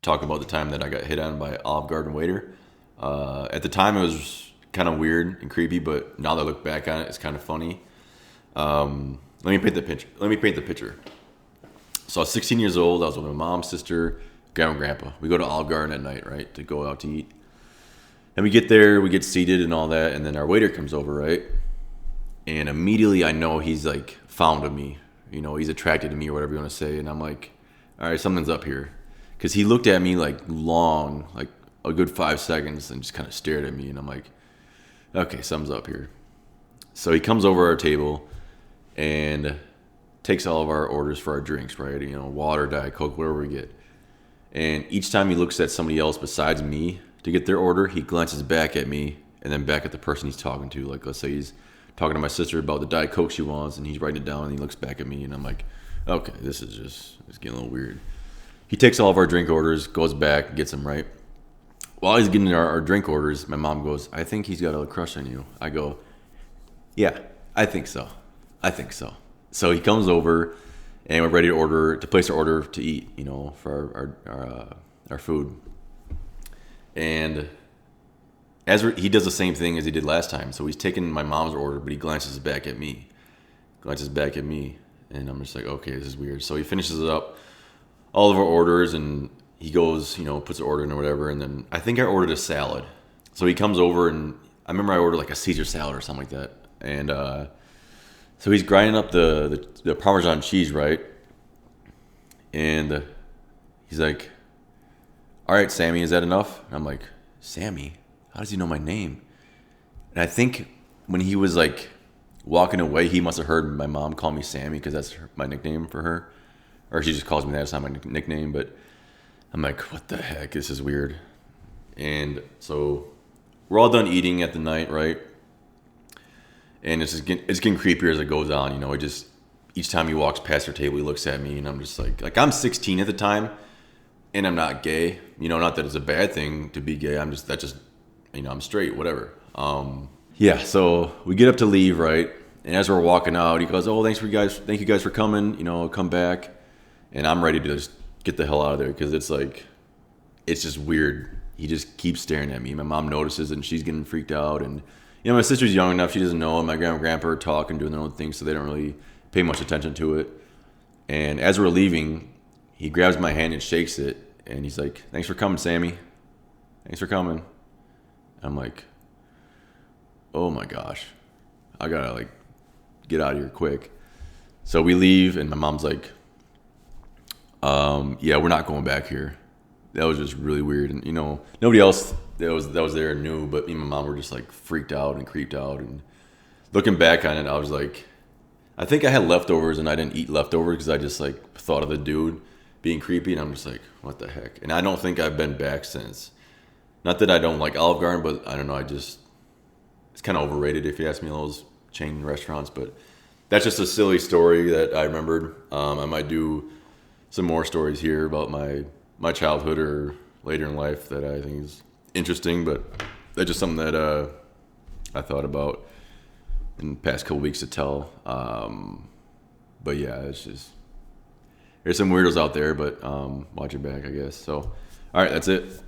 Talk about the time that I got hit on by Olive Garden waiter. At the time, it was kind of weird and creepy, but now that I look back on it, it's kind of funny. Let me paint the picture. So I was 16 years old. I was with my mom, sister, grandma, and grandpa. We go to Olive Garden at night, right, to go out to eat. And we get there, we get seated and all that, and then our waiter comes over, right? And immediately I know he's like fond of me. You know, he's attracted to me or whatever you want to say. And I'm like, all right, something's up here. Because he looked at me like long, like a good 5 seconds and just kind of stared at me. And I'm like, okay, something's up here. So he comes over our table and takes all of our orders for our drinks, right? You know, water, Diet Coke, whatever we get. And each time he looks at somebody else besides me to get their order, he glances back at me and then back at the person he's talking to. Like, let's say he's talking to my sister about the Diet Coke she wants, and he's writing it down, and he looks back at me, and I'm like, okay, it's getting a little weird. He takes all of our drink orders, goes back, gets them right. While he's getting our drink orders, my mom goes, I think he's got a crush on you. I go, yeah, I think so. So he comes over, and we're ready to place our order to eat, you know, for our food. And he does the same thing as he did last time. So he's taking my mom's order, but he glances back at me. And I'm just like, okay, this is weird. So he finishes up all of our orders, and he goes, you know, puts the order in or whatever. And then I think I ordered a salad. So he comes over, and I remember I ordered like a Caesar salad or something like that. And so he's grinding up the Parmesan cheese, right? And he's like, all right, Sammy, is that enough? And I'm like, Sammy? How does he know my name? And I think when he was like walking away, he must have heard my mom call me Sammy because that's my nickname for her. Or she just calls me that. It's not my nickname. But I'm like, what the heck? This is weird. And so we're all done eating at the night, right? And it's getting creepier as it goes on. You know, each time he walks past her table, he looks at me, and I'm just like I'm 16 at the time, and I'm not gay. You know, not that it's a bad thing to be gay. I'm straight, whatever. Yeah. So we get up to leave, right? And as we're walking out, he goes, "Oh, thank you guys for coming. You know, come back." And I'm ready to just get the hell out of there because it's just weird. He just keeps staring at me. My mom notices, and she's getting freaked out. And you know, my sister's young enough; she doesn't know. And my grandma and grandpa are talking, doing their own thing, so they don't really pay much attention to it. And as we're leaving, he grabs my hand and shakes it, and he's like, "Thanks for coming, Sammy. Thanks for coming." I'm like, oh my gosh, I gotta like get out of here quick. So we leave, and my mom's like, yeah, we're not going back here. That was just really weird. And you know, nobody else that was there knew, but me and my mom were just like freaked out and creeped out. And looking back on it, I was like, I think I had leftovers, and I didn't eat leftovers because I just like thought of the dude being creepy, and I'm just like, what the heck? And I don't think I've been back since. Not that I don't like Olive Garden, but I don't know. It's kind of overrated if you ask me, all those chain restaurants. But that's just a silly story that I remembered. I might do some more stories here about my childhood or later in life that I think is interesting. But that's just something that I thought about in the past couple weeks to tell. But yeah, there's some weirdos out there, but watch your back, I guess. So, all right, that's it.